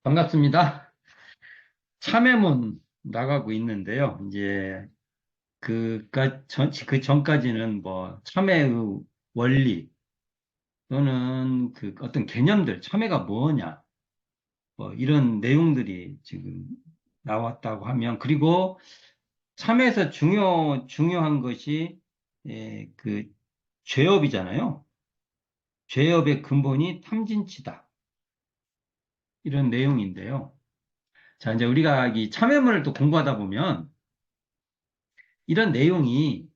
반갑습니다. 참외문 나가고 있는데요. 이제 그 전까지는 뭐 참외의 원리 또는 그 어떤 개념들, 참외가 뭐냐, 뭐 이런 내용들이 지금 나왔다고 하면, 그리고 참외에서 중요한 것이 그 죄업이잖아요. 죄업의 근본이 탐진치다. 이런 내용인데요. 자, 이제 우리가 이 참외문을 또 공부하다 보면 이런 내용이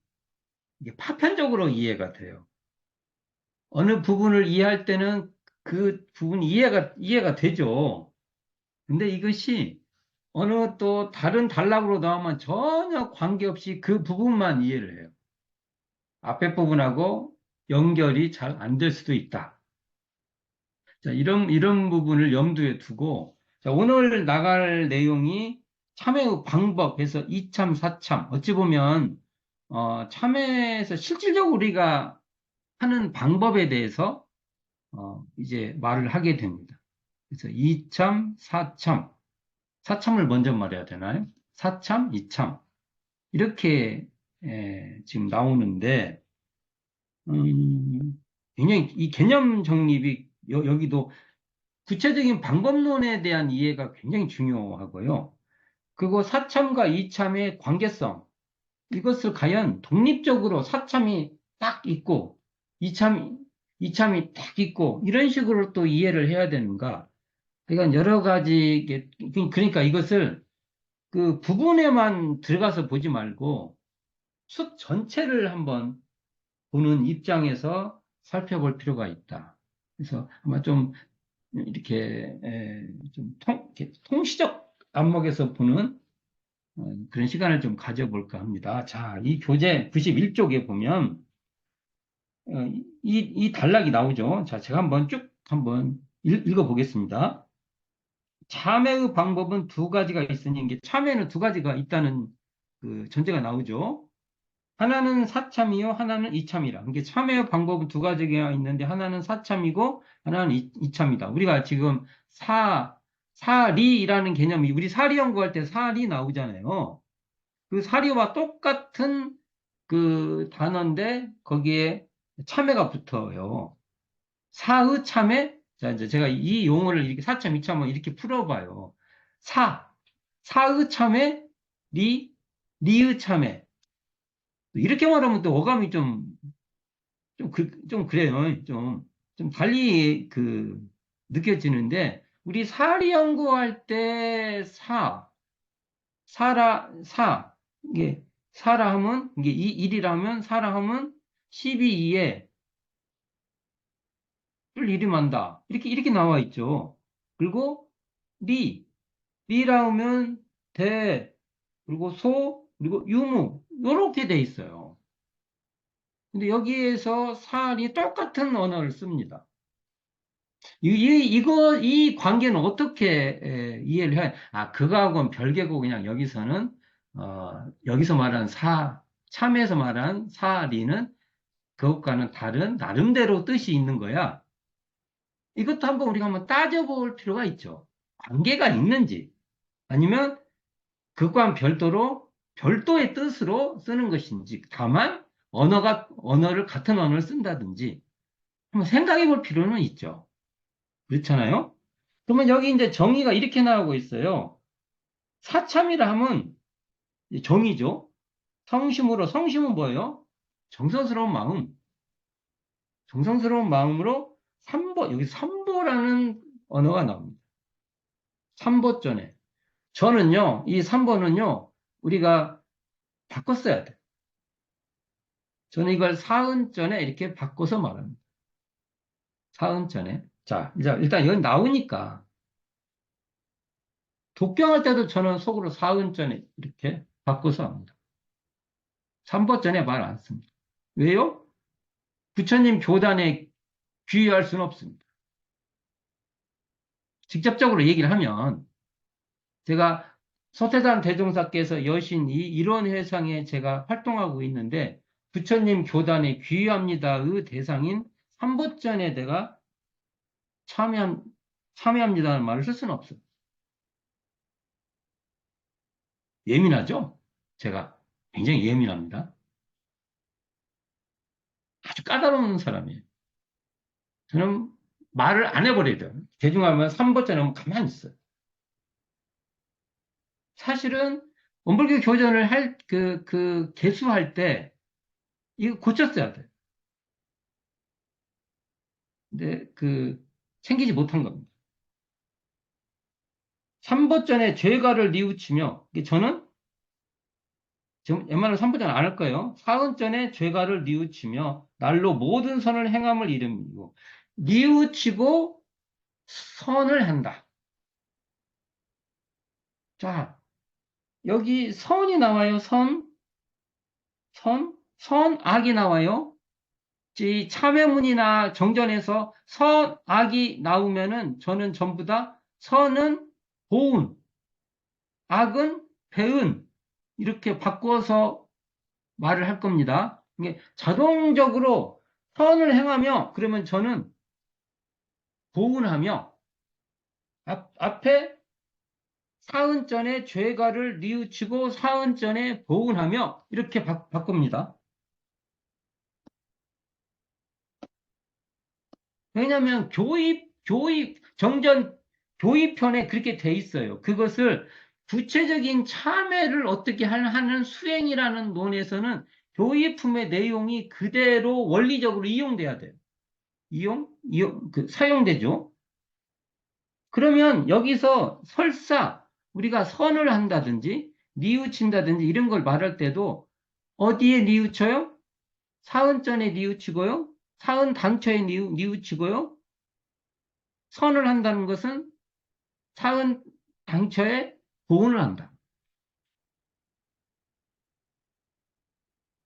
이게 파편적으로 이해가 돼요. 어느 부분을 이해할 때는 그 부분이 이해가 되죠. 근데 이것이 어느 또 다른 단락으로 나오면 전혀 관계없이 그 부분만 이해를 해요. 앞에 부분하고 연결이 잘 안 될 수도 있다. 자, 이런 부분을 염두에 두고, 자, 오늘 나갈 내용이 참여 방법에서 이참, 사참. 어찌 보면, 참여에서 실질적으로 우리가 하는 방법에 대해서 이제 말을 하게 됩니다. 그래서 이참, 사참, 사참을 먼저 말해야 되나요? 사참, 이참 이렇게 지금 나오는데 굉장히 이 개념 정립이 여기도 구체적인 방법론에 대한 이해가 굉장히 중요하고요. 그리고 사참과 이참의 관계성 이것을 과연 독립적으로 사참이 딱 있고 이참 이참이 딱 있고 이런 식으로 또 이해를 해야 되는가? 그러니까 여러 가지 그러니까 이것을 그 부분에만 들어가서 보지 말고 숲 전체를 한번 보는 입장에서 살펴볼 필요가 있다. 그래서 아마 좀 이렇게 이렇게 통시적 안목에서 보는 그런 시간을 좀 가져볼까 합니다. 자, 이 교재 91쪽에 보면 이 단락이 나오죠. 자, 제가 한번 읽어보겠습니다. 참회의 방법은 두 가지가 있으니 이게 참회는 두 가지가 있다는 그 전제가 나오죠. 하나는 사참이요, 하나는 이참이라. 이게 참회의 방법은 두 가지가 있는데 하나는 사참이고 하나는 이참이다. 우리가 지금 사리라는 개념이 우리 사리 연구할 때 사리 나오잖아요. 그 사리와 똑같은 그 단어인데 거기에 참회가 붙어요. 사의 참회? 자, 이제 제가 이 용어를 이렇게 사참, 이참을 이렇게 풀어봐요. 사, 사의 참회, 리의 참회. 이렇게 말하면 또 어감이 좀 그래요. 좀 달리 느껴지는데, 우리 사리 연구할 때 이게 사라 하면, 이게 일이라면 사라 하면 12에 를 이름한다. 이렇게 나와 있죠. 그리고 리, 리라 하면 대, 그리고 소, 그리고 유무. 이렇게 돼 있어요. 근데 여기에서 살이 똑같은 언어를 씁니다. 이 관계는 어떻게 이해를 해? 아, 그거하고는 별개고 그냥 여기서는, 여기서 말하는 참에서 말하는 사리는 그것과는 다른 나름대로 뜻이 있는 거야. 이것도 우리가 한번 따져볼 필요가 있죠. 관계가 있는지, 아니면 그것과는 별도의 뜻으로 쓰는 것인지, 다만, 언어를, 같은 언어를 쓴다든지, 한번 생각해 볼 필요는 있죠. 그렇잖아요? 그러면 여기 이제 정의가 이렇게 나오고 있어요. 사참이라 하면 정의죠. 성심은 뭐예요? 정성스러운 마음. 정성스러운 마음으로 여기 삼보라는 언어가 나옵니다. 삼보전에. 이 3번은요, 우리가 바꿨어야 돼. 저는 이걸 사은전에 이렇게 바꿔서 말합니다. 사은전에. 자, 이제 일단 여기 나오니까, 독경할 때도 저는 속으로 사은전에 이렇게 바꿔서 합니다. 3번전에 말 안 씁니다. 왜요? 부처님 교단에 귀의할 수는 없습니다. 직접적으로 얘기를 하면, 제가 서태단 대종사께서 여신이 이런 회상에 제가 활동하고 있는데, 부처님 교단에 귀의합니다의 대상인 삼보전에 내가 참여합니다는 말을 쓸 수는 없어요. 예민하죠? 제가 굉장히 예민합니다. 아주 까다로운 사람이에요. 저는 말을 안 해버려야 돼요. 대중하면 3번째 하면 가만히 있어요. 사실은 원불교 교전을 개수할 때 이거 고쳤어야 돼요. 근데 챙기지 못한 겁니다. 3번전에 죄가를 뉘우치며, 저는 지금 웬만하면 3번전 안 할 거예요. 4번전에 죄가를 뉘우치며, 날로 모든 선을 행함을 이름이고, 뉘우치고 선을 한다. 자, 여기 선이 나와요. 선악이 나와요. 이 참회문이나 정전에서 선악이 나오면은 저는 전부 다 선은 보은, 악은 배은 이렇게 바꿔서 말을 할 겁니다. 이게 자동적으로 선을 행하며 그러면 저는 보은하며 앞에 사은전에 죄가를 뉘우치고 사은전에 보은하며 이렇게 바꿉니다. 왜냐하면 정전 교입편에 그렇게 돼 있어요. 그것을 구체적인 참회를 어떻게 하는 수행이라는 논에서는 교입품의 내용이 그대로 원리적으로 이용돼야 돼요. 사용되죠. 그러면 여기서 설사 우리가 선을 한다든지 뉘우친다든지 이런 걸 말할 때도 어디에 뉘우쳐요? 사은전에 뉘우치고요. 사은 당처에 뉘우치고요. 선을 한다는 것은 사은 당처에 보온을 한다.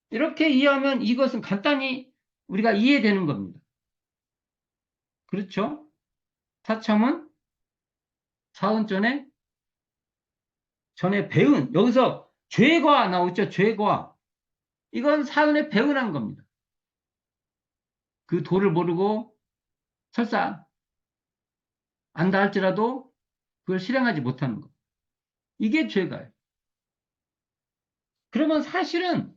이렇게 이해하면 이것은 간단히 우리가 이해되는 겁니다. 그렇죠? 사참은 사은전에 배은 여기서 죄과 나오죠. 죄과 이건 사은에 배은한 겁니다. 그 도를 모르고 설사 안다 할지라도 그걸 실행하지 못하는 것. 이게 죄가예요. 그러면 사실은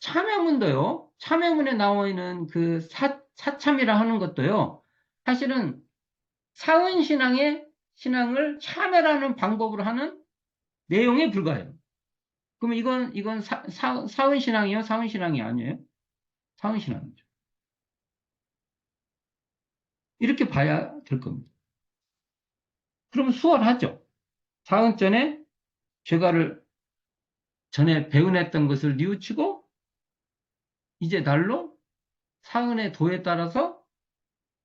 참여문도요. 참여문에 나와 있는 사참이라 하는 것도요. 사실은 신앙을 참여라는 방법으로 하는 내용에 불과해요. 그럼 이건 사은신앙이요? 사은신앙이 아니에요? 사은신앙이죠. 이렇게 봐야 될 겁니다. 그럼 수월하죠. 사은전에 죄가를 전에 배운했던 것을 뉘우치고 이제 날로 사은의 도에 따라서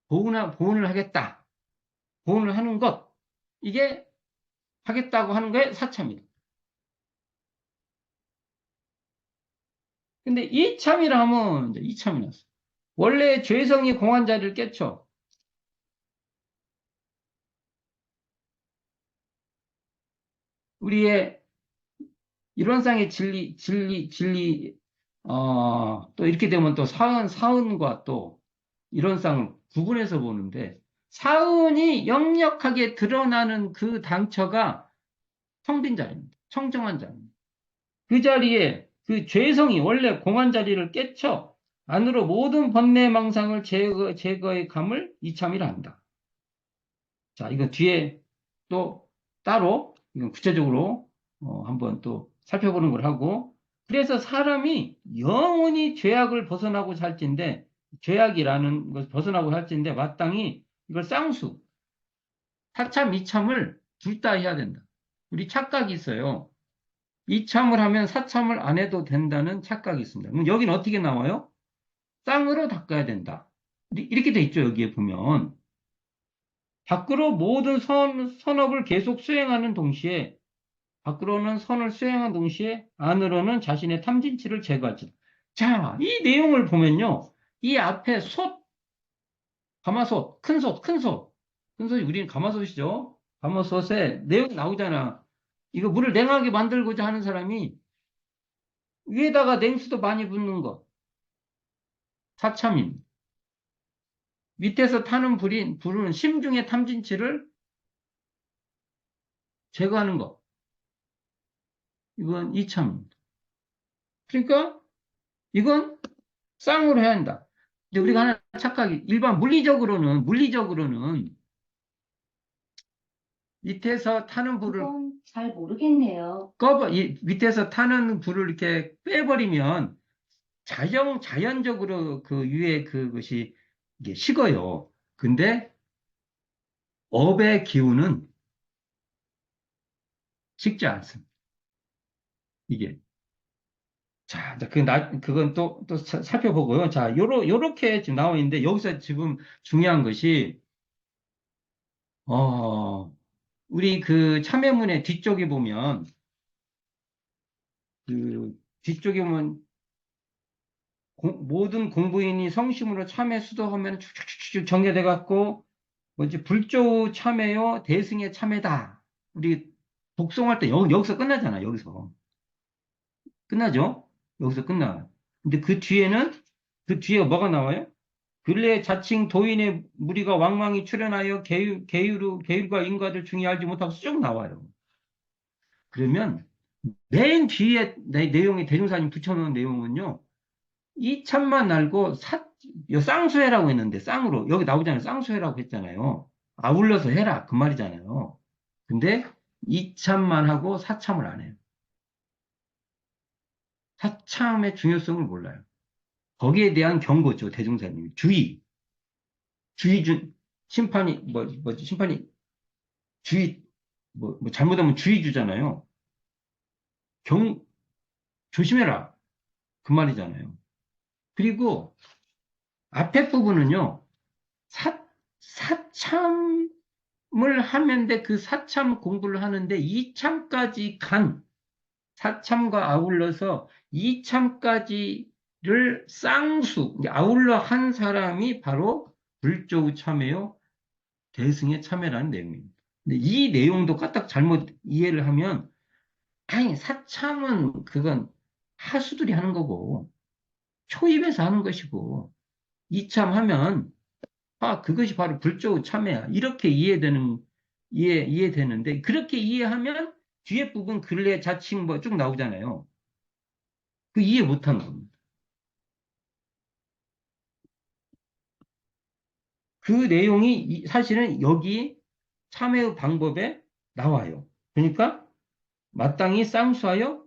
보은을 하겠다. 보은을 하는 것. 이게 하겠다고 하는 거에 사참이다. 근데 이참이라 하면 이제 이참이 났어. 원래 죄성이 공한 자리를 깨쳐. 우리의 이론상의 또 이렇게 되면 또 사은과 또 이론상을 구분해서 보는데, 사은이 역력하게 드러나는 그 당처가 성빈 자리입니다. 청정한 자리입니다. 그 자리에 그 죄성이 원래 공한 자리를 깨쳐 안으로 모든 번뇌 망상을 제거의 감을 이참이라 한다. 자, 이거 뒤에 또 따로 이건 구체적으로 한번 또 살펴보는 걸 하고, 그래서 사람이 영원히 죄악을 벗어나고 살진데, 죄악이라는 것을 벗어나고 살진데 마땅히 이걸 사참, 이참을 둘 다 해야 된다. 우리 착각이 있어요. 이참을 하면 사참을 안 해도 된다는 착각이 있습니다. 그럼 여기는 어떻게 나와요? 쌍으로 닦아야 된다. 이렇게 돼 있죠, 여기에 보면. 밖으로 모든 선업을 계속 수행하는 동시에, 밖으로는 선을 수행하는 동시에, 안으로는 자신의 탐진치를 제거하지. 자, 이 내용을 보면요. 이 앞에 가마솥, 큰 솥이 우리는 가마솥이죠. 가마솥에 내용 나오잖아. 이거 물을 냉하게 만들고자 하는 사람이 위에다가 냉수도 많이 붓는 거. 사참임. 밑에서 타는 불은 심중의 탐진치를 제거하는 거. 이건 이참. 그러니까 이건 쌍으로 해야 한다. 근데 우리가 하나 착각이 일반 물리적으로는 밑에서 타는 불을 그건 잘 모르겠네요. 밑에서 타는 불을 이렇게 빼버리면 자연적으로 그 위에 그것이 이게 식어요. 근데 업의 기운은 식지 않습니다. 이게. 자, 그건 또 살펴보고요. 자, 요렇게 지금 나와 있는데, 여기서 지금 중요한 것이, 어, 우리 그 참여문의 뒤쪽에 보면, 그 뒤쪽에 보면, 모든 공부인이 성심으로 참회 수도하면 쭉쭉쭉 정리돼 갖고, 뭐지, 불조우 참회요, 대승의 참회다. 우리 독송할 때 여기서 끝나잖아, 여기서. 끝나죠? 여기서 끝나. 근데 그 뒤에 뭐가 나와요? 근래 자칭 도인의 무리가 왕왕이 출현하여 계율과 인과를 중히 알지 못하고 쭉 나와요. 그러면 맨 뒤에 내용이 대종사님 붙여놓은 내용은요. 이 참만 알고 쌍수해라고 했는데 쌍으로 여기 나오잖아요. 쌍수해라고 했잖아요. 아울러서 해라 그 말이잖아요. 근데 이 참만 하고 사참을 안 해요. 사참의 중요성을 몰라요. 거기에 대한 경고죠. 대종사님이 심판이 뭐지 심판이 주의 잘못하면 주의 주잖아요. 경 조심해라 그 말이잖아요. 그리고 앞에 부분은요. 사참을 하는데 그 사참 공부를 하는데 이참까지 간 사참과 아울러서 이참까지를 아울러 한 사람이 바로 불조의 참회요 대승의 참회라는 내용입니다. 근데 이 내용도 까딱 잘못 이해를 하면 아니 사참은 그건 하수들이 하는 거고 초입에서 하는 것이고 이참하면 그것이 바로 불조의 참회야. 이렇게 이해되는데, 그렇게 이해하면 뒤에 부분 근래 자칭 뭐 쭉 나오잖아요. 그 이해 못한 겁니다. 그 내용이 사실은 여기 참회의 방법에 나와요. 그러니까 마땅히 쌍수하여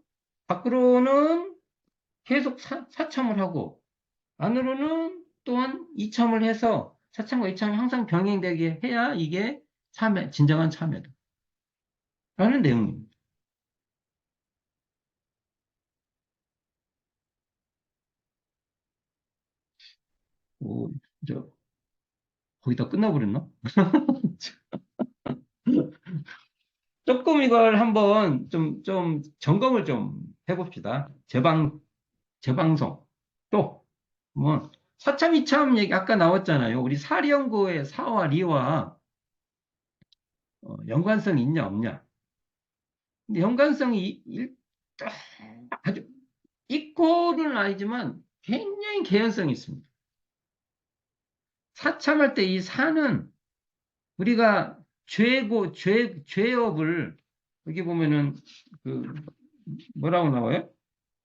밖으로는 계속 사참을 하고 안으로는 또한 이참을 해서 사참과 이참이 항상 병행되게 해야 이게 진정한 참회다. 라는 내용입니다. 오, 저, 거의 다 끝나버렸나? 조금 이걸 한번 좀 점검을 좀 해봅시다. 재방송. 또, 뭐, 사참, 이참 얘기 아까 나왔잖아요. 우리 사리연구의 사와 리와 연관성이 있냐, 없냐. 근데 연관성이 아주 있고는 아니지만 굉장히 개연성이 있습니다. 사참할 때 이 사는 우리가 죄업을, 여기 보면은, 그, 뭐라고 나와요?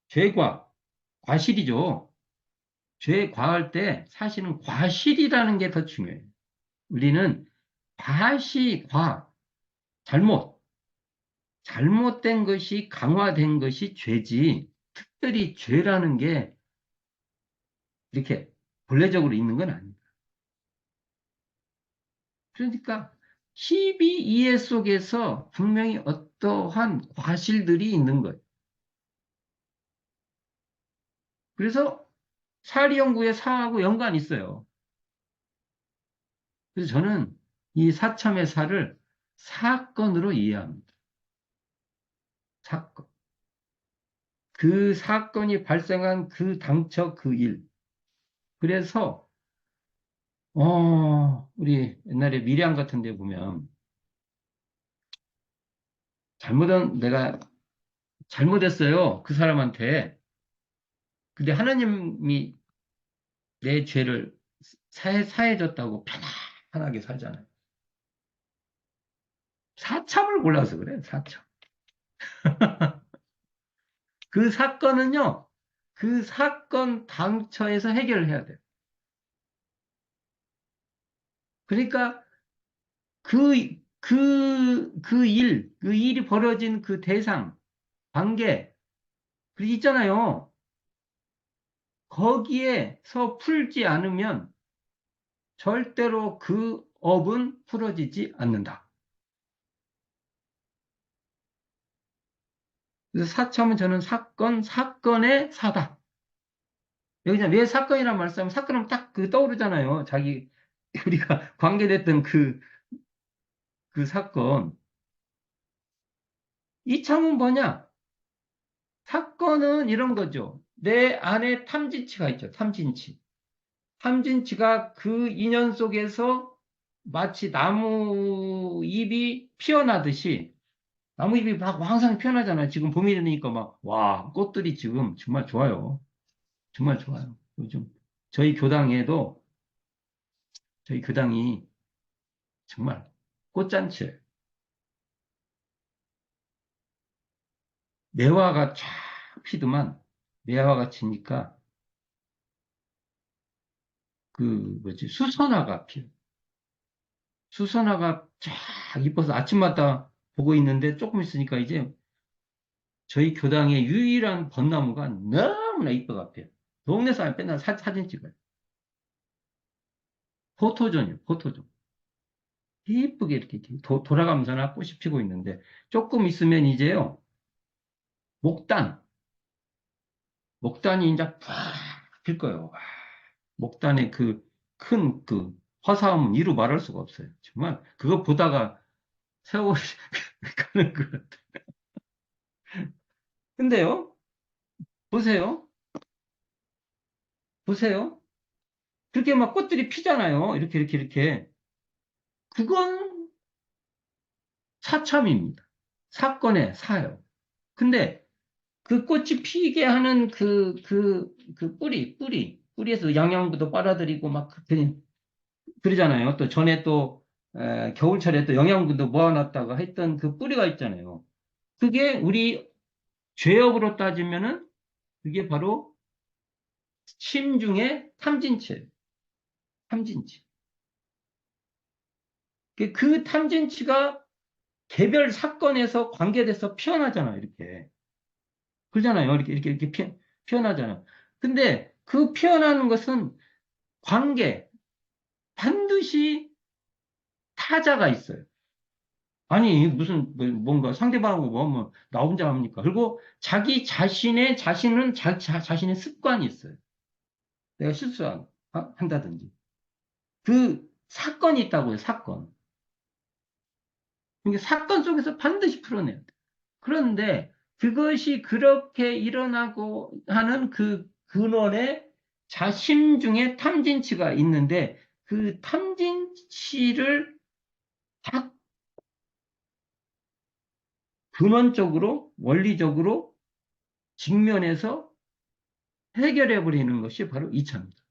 죄과, 과실이죠. 죄 과할 때 사실은 과실이라는 게 더 중요해요. 우리는 잘못, 잘못된 것이 강화된 것이 죄지, 특별히 죄라는 게 이렇게 본래적으로 있는 건 아닙니다. 그러니까 12이해 속에서 분명히 어떠한 과실들이 있는 거예요. 그래서 사리연구의 사하고 연관이 있어요. 그래서 저는 이 사참의 사를 사건으로 이해합니다. 사건. 그 사건이 발생한 그 당처 그 일. 그래서 우리 옛날에 밀양 같은 데 보면 내가 잘못했어요. 그 사람한테. 근데 하나님이 내 죄를 사해줬다고 편안하게 살잖아요. 사참을 골라서 그래, 사참. 그 사건은요, 그 사건 당처에서 해결을 해야 돼요. 그러니까 그 일이 벌어진 그 대상, 관계, 그 있잖아요. 거기에서 풀지 않으면 절대로 그 업은 풀어지지 않는다. 그래서 사참은 저는 사건의 사다. 여기서 왜 사건이란 말을 쓰면 사건은 딱 그 떠오르잖아요. 우리가 관계됐던 그 사건. 이참은 뭐냐? 사건은 이런 거죠. 내 안에 탐진치가 있죠. 탐진치. 탐진치가 그 인연 속에서 마치 나무 잎이 피어나듯이 나무 잎이 막 항상 피어나잖아요. 지금 봄이 되니까 막, 와, 꽃들이 지금 정말 좋아요. 정말 좋아요. 요즘 저희 교당에도 저희 교당이 정말 꽃잔치예요. 매화가 쫙 피더만 매화가 치니까 그 뭐지 수선화가 피어. 수선화가 쫙 이뻐서 아침마다 보고 있는데 조금 있으니까 이제 저희 교당의 유일한 벚나무가 너무나 이뻐가 피어. 동네 사람 맨날 사진 찍어요. 포토존이요, 포토존. 이쁘게 이렇게 돌아가면서나 꽃이 피고 있는데 조금 있으면 이제요 목단, 목단이 이제 팍 필 거예요. 목단의 그 큰 그 화사함은 이루 말할 수가 없어요. 정말 그거 보다가 세월이 가는 것 같아요. 근데요, 보세요, 보세요. 그렇게 막 꽃들이 피잖아요. 이렇게. 그건 사참입니다. 사건의 사요. 근데 그 꽃이 피게 하는 그 뿌리에서 영양분도 빨아들이고 막 그러잖아요. 또 전에 또 겨울철에 또 영양분도 모아놨다가 했던 그 뿌리가 있잖아요. 그게 우리 죄업으로 따지면은 그게 바로 심중의 탐진치예요. 탐진치. 그 탐진치가 개별 사건에서 관계돼서 피어나잖아요. 이렇게. 그러잖아요. 이렇게 피어나잖아요. 근데 그 피어나는 것은 관계, 반드시 타자가 있어요. 아니, 무슨, 뭔가 상대방하고 뭐, 나 혼자 합니까? 그리고 자기 자신은 자신의 습관이 있어요. 내가 실수한다든지. 그 사건이 있다고요, 사건. 그러니까 사건 속에서 반드시 풀어내야 돼. 그런데 그것이 그렇게 일어나고 하는 그 근원에 자심 중에 탐진치가 있는데 그 탐진치를 다 근원적으로, 원리적으로 직면해서 해결해 버리는 것이 바로 이차입니다.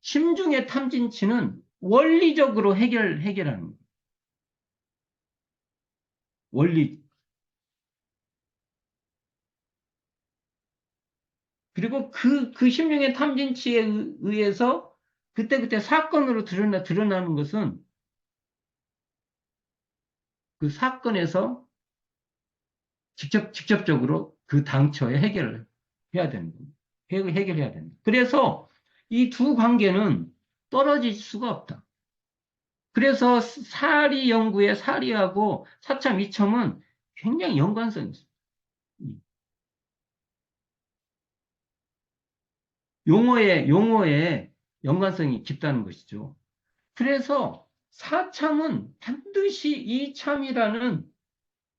심중의 탐진치는 원리적으로 해결하는 거예요. 원리. 그리고 그 심중의 탐진치에 의해서 그때그때 사건으로 드러나는 것은 그 사건에서 직접적으로 그 당처에 해결을 해야 되는 겁니다. 해결해야 됩니다. 그래서 이 두 관계는 떨어질 수가 없다. 그래서 사리 연구의 사리하고 사참 이첨은 굉장히 연관성이 있습니다. 용어의 연관성이 깊다는 것이죠. 그래서 사참은 반드시 이참이라는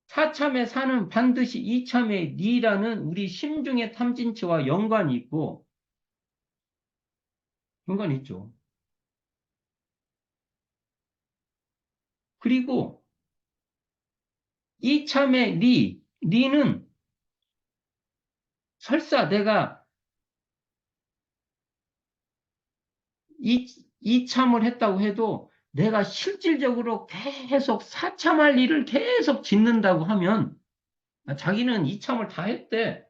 사참의 사는 반드시 이참의 니라는 우리 심중의 탐진치와 연관이 있죠. 그리고 이참의 리는 설사 내가 이참을 했다고 해도 내가 실질적으로 계속 사참할 일을 계속 짓는다고 하면 자기는 이참을 다 했대.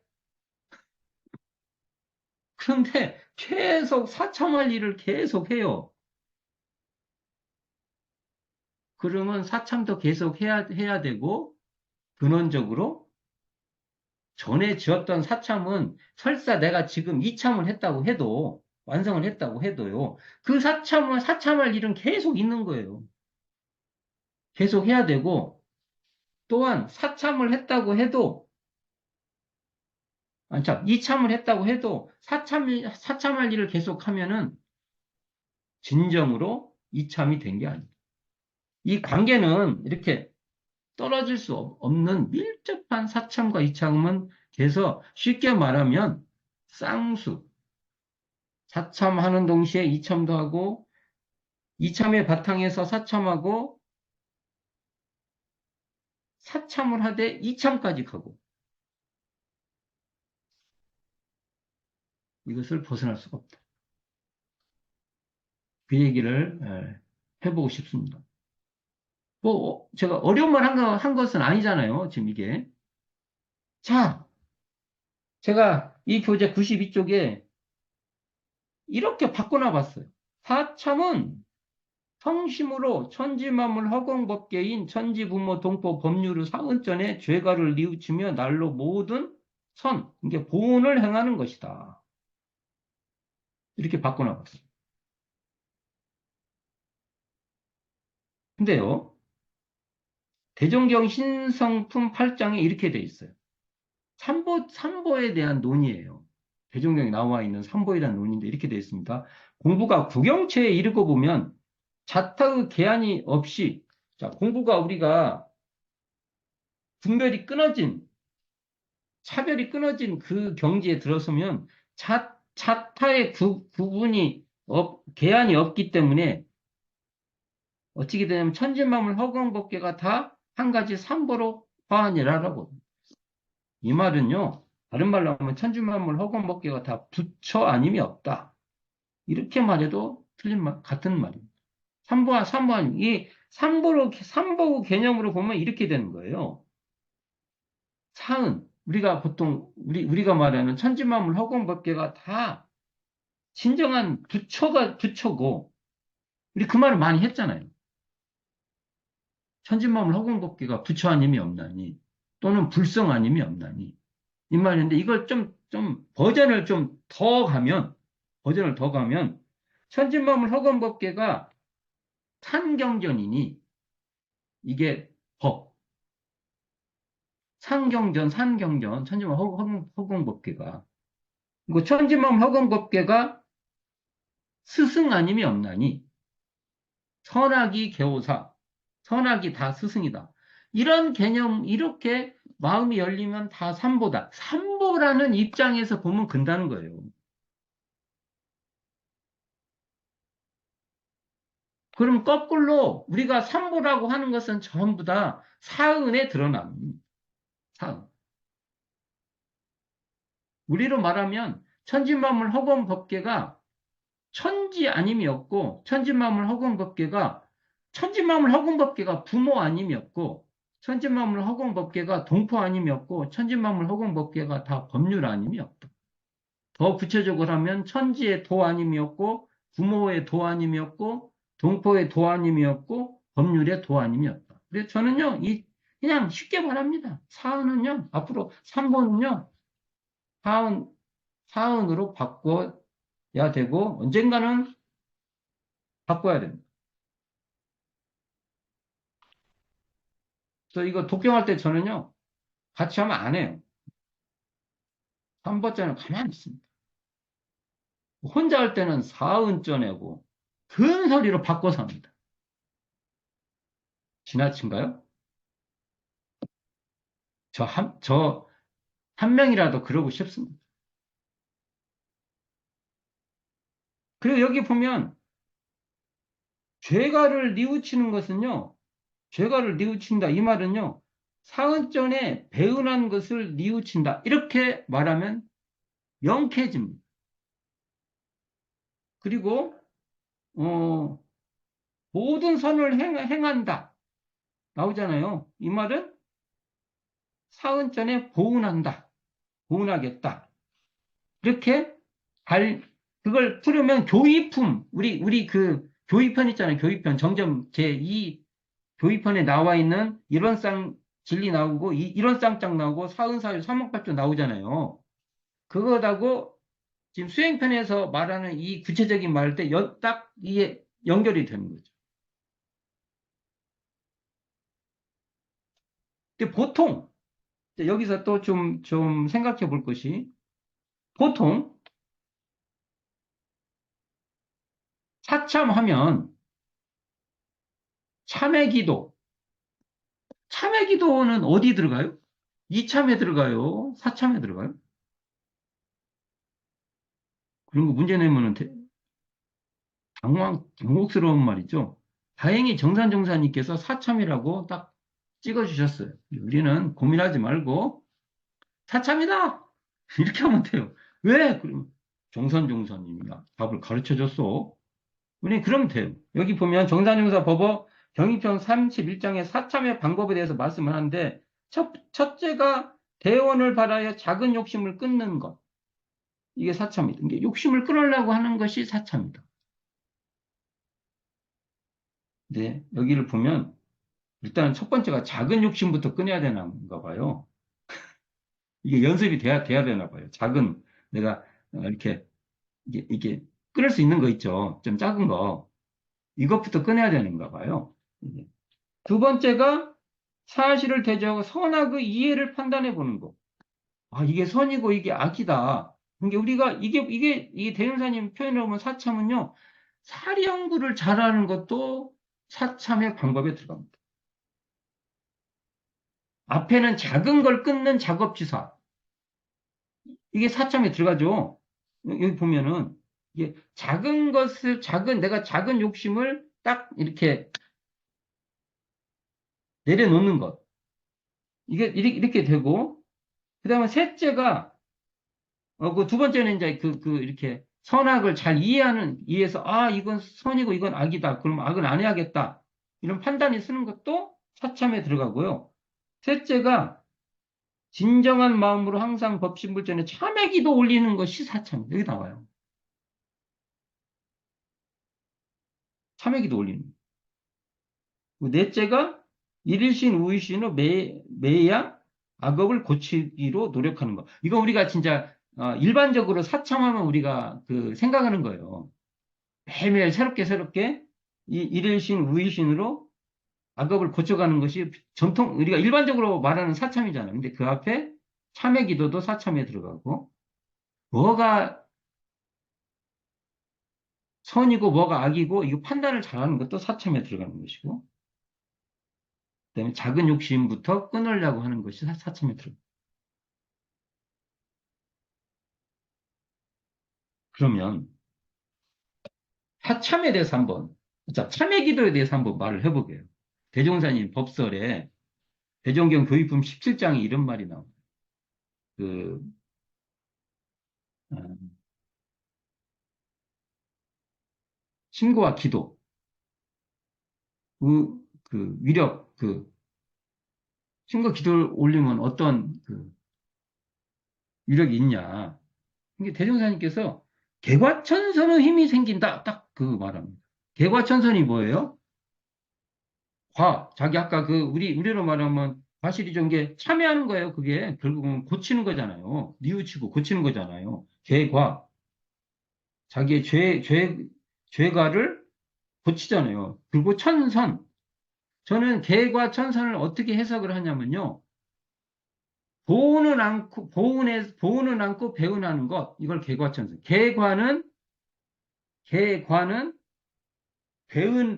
그런데 계속 사참할 일을 계속 해요. 그러면 사참도 계속 해야 되고, 근원적으로 전에 지었던 사참은 설사 내가 지금 이참을 했다고 해도, 완성을 했다고 해도요, 그 사참할 일은 계속 있는 거예요. 계속 해야 되고, 또한 사참을 했다고 해도, 아니, 참, 이참을 했다고 해도 사참할 일을 계속 하면은 진정으로 이참이 된 게 아니에요. 이 관계는 이렇게 떨어질 수 없는 밀접한 사참과 이참은 돼서 쉽게 말하면 쌍수. 사참하는 동시에 이참도 하고, 이참의 바탕에서 사참하고, 사참을 하되 이참까지 가고, 이것을 벗어날 수가 없다. 그 얘기를 해보고 싶습니다. 뭐, 제가 어려운 말 한 것은 아니잖아요. 지금 이게. 자, 제가 이 교재 92쪽에 이렇게 바꿔놔 봤어요. 사참은 성심으로 천지만물 허공법계인 천지부모 동포 법률의 사은전에 죄가를 뉘우치며 날로 모든 이게 보온을 행하는 것이다. 이렇게 바꿔놔 봤어요. 근데요, 대종경 신성품 8장에 이렇게 돼 있어요. 삼보에 대한 논의예요. 대종경에 나와 있는 삼보에 대한 논의인데 이렇게 되어 있습니다. 공부가 구경체에 이르고 보면 자타의 계한이 없이, 자, 공부가 우리가 분별이 끊어진, 차별이 끊어진 그 경지에 들어서면 자타의 구분이 계한이 없기 때문에 어찌게 되냐면 천지만물 허공법계가 다 한 가지 삼보로 화하니라라고. 이 말은요, 다른 말로 하면 천지만물 허공법계가 다 부처 아님이 없다. 이렇게 말해도 같은 말입니다. 삼보 아님. 이 삼보 개념으로 보면 이렇게 되는 거예요. 사은, 우리가 보통, 우리가 말하는 천지만물 허공법계가 다 진정한 부처고, 우리 그 말을 많이 했잖아요. 천지만물 허공법계가 부처 아님이 없나니, 또는 불성 아님이 없나니, 이 말인데, 이걸 버전을 더 가면, 천지만물 허공법계가 산경전이니, 이게 법, 산경전, 천지만물 허공법계가, 이거 천지만물 허공법계가 스승 아님이 없나니, 선악이 개오사, 선악이 다 스승이다. 이런 개념, 이렇게 마음이 열리면 다 삼보다. 삼보라는 입장에서 보면 근다는 거예요. 그럼 거꾸로 우리가 삼보라고 하는 것은 전부 다 사은에 드러납니다. 사은. 우리로 말하면 천지만물 허공법계가 천지 아님이 없고 천지만물 허공법계가 부모 아님이 없고 천지만물 허공법계가 동포 아님이 없고 천지만물 허공법계가 다 법률 아님이 없다. 더 구체적으로 하면 천지의 도 아님이 없고 부모의 도 아님이 없고 동포의 도 아님이 없고 법률의 도 아님이 없다. 그래서 저는요, 그냥 쉽게 말합니다. 사은은요, 앞으로 3번은요, 사은, 사은으로 바꿔야 되고 언젠가는 바꿔야 됩니다. 그래서 이거 독경할 때 저는요, 같이 하면 안 해요. 3번째는 가만히 있습니다. 혼자 할 때는 사은쪄 내고 큰 소리로 바꿔서 합니다. 지나친가요? 저 한 명이라도 그러고 싶습니다. 그리고 여기 보면 죄가를 뉘우치는 것은요, 죄가를 뉘우친다. 이 말은요, 사은전에 배은한 것을 뉘우친다. 이렇게 말하면 명쾌해집니다. 그리고 모든 선을 행한다. 나오잖아요. 이 말은 사흘 전에 보훈한다. 보훈하겠다. 이렇게 그걸 풀으면 교의품, 우리 그 교의편 있잖아요. 교의편. 정점 제2 교의편에 나와 있는 일원상 진리 나오고, 일원상장 나오고, 사은사유, 삼목팔조 나오잖아요. 그거하고 지금 수행편에서 말하는 이 구체적인 말할 때 딱 이게 연결이 되는 거죠. 근데 보통, 여기서 또 좀 생각해 볼 것이, 보통 사참하면 참회기도, 참회기도는 어디 들어가요? 이참에 들어가요? 사참에 들어가요? 그런 거 문제 내면은 당혹스러운 말이죠. 다행히 정산정사님께서 사참이라고 딱 찍어주셨어요. 우리는 고민하지 말고 사참이다! 이렇게 하면 돼요. 왜? 그러면 정산정사님이 답을 가르쳐 줬어. 우리 그러면 돼요. 여기 보면 정산정사 법어 경위편 31장의 사참의 방법에 대해서 말씀을 하는데 첫째가 대원을 바라여 작은 욕심을 끊는 것. 이게 사참이다. 이게 욕심을 끊으려고 하는 것이 사참이다. 네, 여기를 보면 일단 첫 번째가 작은 욕심부터 끊어야 되나가 봐요. 이게 연습이 돼야 되나 봐요. 내가 이렇게 이게 끊을 수 있는 거 있죠. 좀 작은 거. 이것부터 끊어야 되는가 봐요. 두 번째가 사실을 대조하고 선악의 이해를 판단해 보는 거. 아, 이게 선이고 이게 악이다. 그러니까 우리가 이 대현사님 표현을 보면 사참은요, 사리 연구를 잘하는 것도 사참의 방법에 들어갑니다. 앞에는 작은 걸 끊는 작업지사. 이게 사참에 들어가죠. 여기 보면은, 이게 내가 작은 욕심을 딱 이렇게 내려놓는 것. 이게 이렇게 되고, 그 다음에 셋째가, 그 두 번째는 이제 이렇게 선악을 잘 이해해서, 아, 이건 선이고 이건 악이다. 그럼 악은 안 해야겠다. 이런 판단이 쓰는 것도 사참에 들어가고요. 셋째가 진정한 마음으로 항상 법신불전에 참회기도 올리는 것이 사참. 여기 나와요. 참회기도 올리는 거. 넷째가 일일신 우의신으로 매야 악업을 고치기로 노력하는 거. 이거 우리가 진짜 일반적으로 사참하면 우리가 생각하는 거예요. 매일매일 새롭게 이 일일신 우의신으로 악업을 고쳐가는 것이 우리가 일반적으로 말하는 사참이잖아요. 근데 그 앞에 참회 기도도 사참에 들어가고, 뭐가 선이고 뭐가 악이고, 이거 판단을 잘하는 것도 사참에 들어가는 것이고, 그다음에 작은 욕심부터 끊으려고 하는 것이 사참에 들어갑니다. 그러면 사참에 대해서 자, 참회 기도에 대해서 한번 말을 해보게요. 대종사님 법설에 대종경 교의품 17장에 이런 말이 나옵니다. 그, 어, 신고와 기도, 위력, 신고 기도를 올리면 어떤 위력이 있냐. 이게 대종사님께서 개과천선의 힘이 생긴다. 딱 그 말합니다. 개과천선이 뭐예요? 자기 아까 우리로 말하면 과실이죠. 게 참여하는 거예요. 그게 결국은 고치는 거잖아요. 뉘우치고 고치는 거잖아요. 개과. 자기의 죄가를 고치잖아요. 그리고 천선. 저는 개과 천선을 어떻게 해석을 하냐면요. 보은은 않고 배은하는 것. 이걸 개과천선. 개과는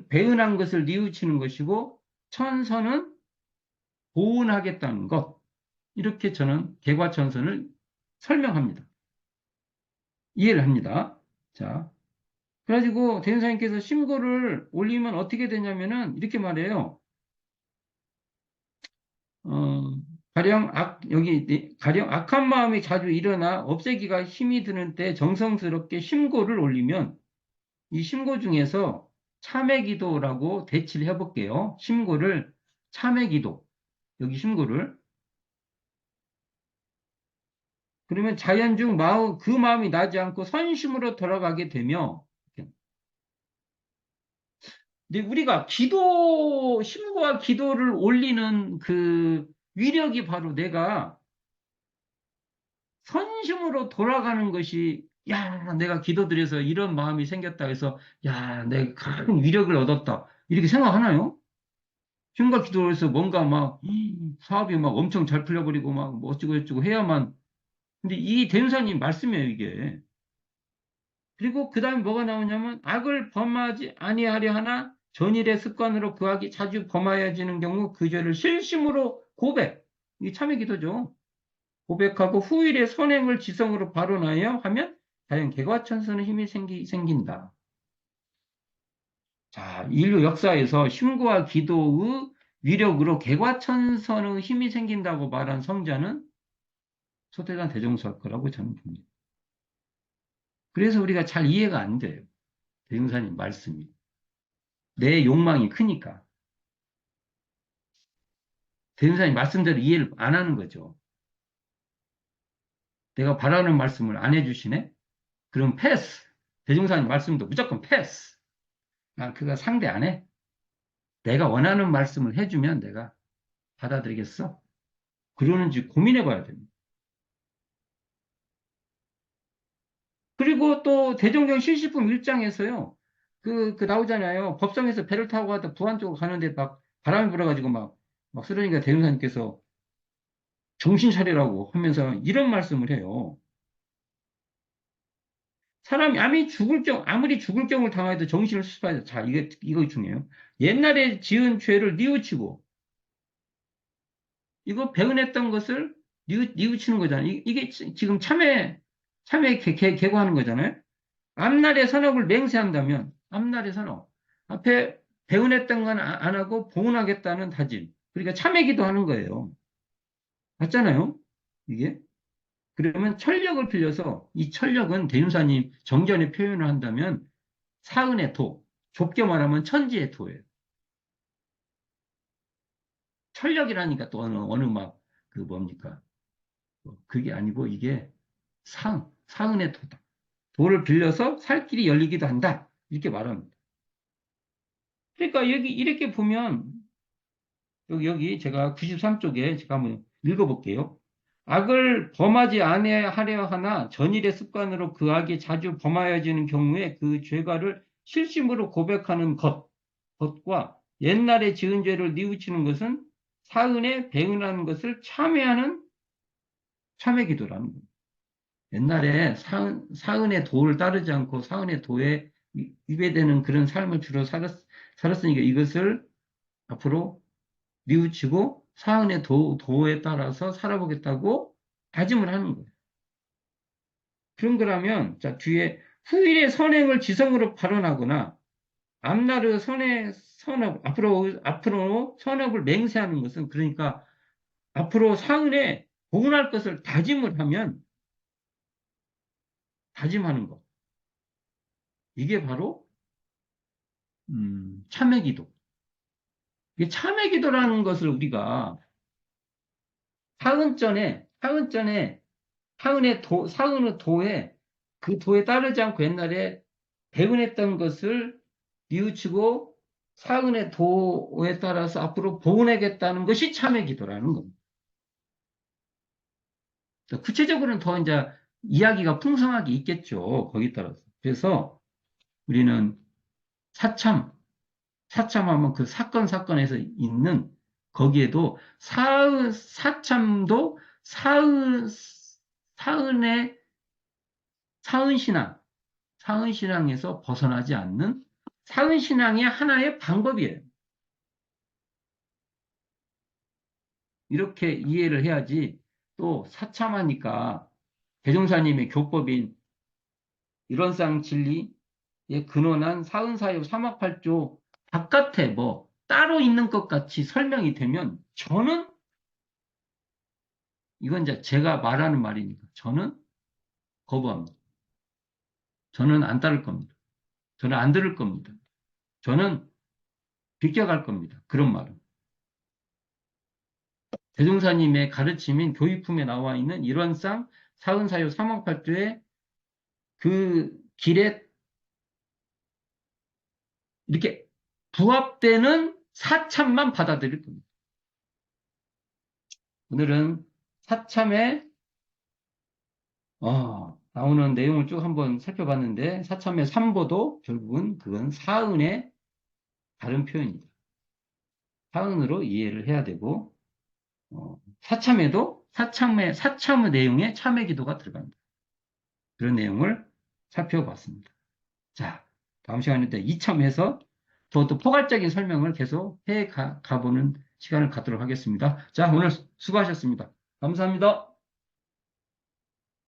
배은한 것을 뉘우치는 것이고, 천선은 보은하겠다는 것. 이렇게 저는 개과천선을 설명합니다. 이해를 합니다. 자, 그래가지고 대현사님께서 신고를 올리면 어떻게 되냐면은 이렇게 말해요. 어, 가령 악한 마음이 자주 일어나 없애기가 힘이 드는 때 정성스럽게 심고를 올리면 이 심고 중에서 참회기도라고 대치를 해볼게요. 심고를 참회기도 여기 심고를 그러면 자연 중 마음, 그 마음이 나지 않고 선심으로 돌아가게 되며, 근데 우리가 심과 기도를 올리는 그 위력이 바로 내가 선심으로 돌아가는 것이, 야, 내가 기도드려서 이런 마음이 생겼다 해서, 야, 내가 큰 위력을 얻었다. 이렇게 생각하나요? 심과 기도를 해서 뭔가 막, 사업이 막 엄청 잘 풀려버리고 막, 뭐 어쩌고저쩌고 해야만. 근데 이 대유사님 말씀이에요, 이게. 그리고 그 다음에 뭐가 나오냐면, 악을 범하지 아니하려 하나, 전일의 습관으로 그 악이 자주 범하여지는 경우 그 죄를 실심으로 고백. 이게 참의 기도죠. 고백하고 후일의 선행을 지성으로 발언하여 하면 자연 개과천선의 힘이 생긴다. 자, 인류 역사에서 심과 기도의 위력으로 개과천선의 힘이 생긴다고 말한 성자는 소태산 대종사일 거라고 저는 봅니다. 그래서 우리가 잘 이해가 안 돼요. 대종사님 말씀이. 내 욕망이 크니까. 대종사님 말씀대로 이해를 안 하는 거죠. 내가 바라는 말씀을 안 해주시네? 그럼 패스. 대종사님 말씀도 무조건 패스. 난 그거 상대 안 해. 내가 원하는 말씀을 해주면 내가 받아들이겠어? 그러는지 고민해 봐야 됩니다. 그리고 또 대종경 실시품 1장에서요. 그 나오잖아요. 법성에서 배를 타고 가다 부안 쪽으로 가는데 막 바람이 불어가지고 막 쓰러니까 대종사님께서 정신 차리라고 하면서 이런 말씀을 해요. 사람이 아무리 죽을 경우를 당해도 정신을 수습해야 돼. 자, 이거 중요해요. 옛날에 지은 죄를 뉘우치고 이거 배은했던 것을 뉘우치는 거잖아요. 이게 지금 참회 개고하는 거잖아요. 앞날의 선업을 맹세한다면, 앞날의 선업. 앞에 배은했던 건 안 하고 봉헌하겠다는 다짐. 그러니까 참회기도 하는 거예요. 맞잖아요? 이게. 그러면 철력을 빌려서 이 철력은 대윤사님 정전에 표현을 한다면 사은의 도, 좁게 말하면 천지의 도예요. 철력이라니까 또 어느 막, 그 뭡니까? 그게 아니고 이게 사은의 도다. 도를 빌려서 살 길이 열리기도 한다. 이렇게 말합니다. 그러니까 여기 이렇게 보면 여기 제가 93쪽에 제가 한번 읽어볼게요. 악을 범하지 아니하려 하나 전일의 습관으로 그 악이 자주 범하여지는 경우에 그 죄가를 실심으로 고백하는 것과 옛날에 지은 죄를 뉘우치는 것은 사은에 배은하는 것을 참회하는 참회 기도라는 겁니다. 옛날에 사은의 도를 따르지 않고 사은의 도에 위배되는 그런 삶을 주로 살았으니까 이것을 앞으로 뉘우치고 사은의 도에 따라서 살아보겠다고 다짐을 하는 거예요. 그런 거라면, 자, 뒤에 후일의 선행을 지성으로 발언하거나 앞날의 앞으로 선업을 맹세하는 것은 그러니까 앞으로 사은에 복원할 것을 다짐을 하면 다짐하는 것. 이게 바로 참회기도. 이 참회기도라는 것을 우리가 사은전에 사은의 도에 그 도에 따르지 않고 옛날에 배운했던 것을 뉘우치고 사은의 도에 따라서 앞으로 복원하겠다는 것이 참회기도라는 겁니다. 구체적으로는 더 이제 이야기가 풍성하게 있겠죠. 거기에 따라서. 그래서 우리는 사참, 사참하면 그 사건에서 있는 거기에도 사참도 사은의 사은신앙, 사은신앙에서 벗어나지 않는 사은신앙의 하나의 방법이에요. 이렇게 이해를 해야지 또 사참하니까 대종사님의 교법인 일원상 진리에 근원한 사은사요 사막팔조 바깥에 뭐 따로 있는 것 같이 설명이 되면 저는 이건 이제 제가 말하는 말이니까 저는 거부합니다. 저는 안 따를 겁니다. 저는 안 들을 겁니다. 저는 비껴갈 겁니다. 그런 말은. 대종사님의 가르침인 교육품에 나와 있는 일원상 사은사요 삼왕팔두에 그 길에 이렇게 부합되는 사참만 받아들일 겁니다. 오늘은 사참에 나오는 내용을 쭉 한번 살펴봤는데 사참의 삼보도 결국은 그건 사은의 다른 표현이다. 사은으로 이해를 해야 되고 사참에도 사참의 내용에 참회 기도가 들어간다. 그런 내용을 살펴봤습니다. 자, 다음 시간에 또 이참해서 더 포괄적인 설명을 계속 가보는 시간을 갖도록 하겠습니다. 자, 오늘 수고하셨습니다. 감사합니다.